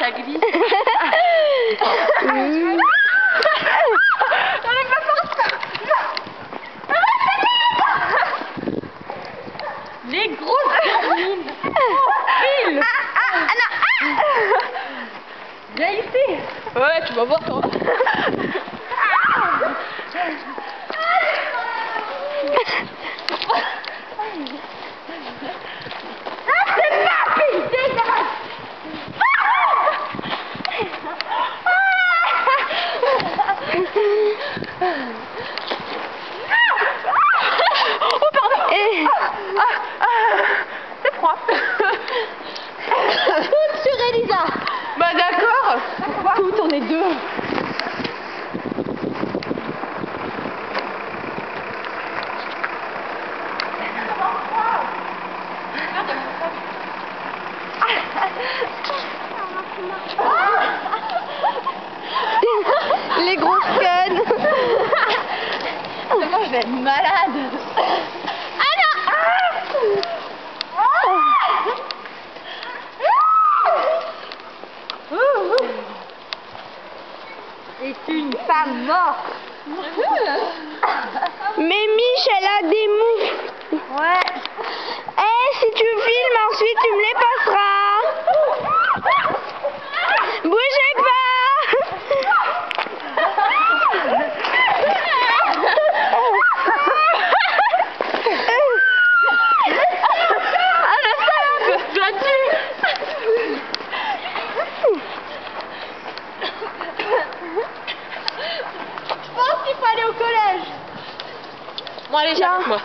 ça glisse. Les grosses gamines. File. Viens ici. Ouais, tu vas voir toi. C'est papy, dégage. Oh pardon. C'est froid. Tout sur Elisa. Bah d'accord. Tout, on est deux. Les grosses connes. Moi je vais être malade. Et une femme morte. Mais Mich, elle a des moufles. Ouais. Eh, si tu filmes, ensuite tu me les passeras. Bougez pas. Ah, le salope. Je la tue. Je pense qu'il faut aller au collège. Bon allez, j'arrête moi.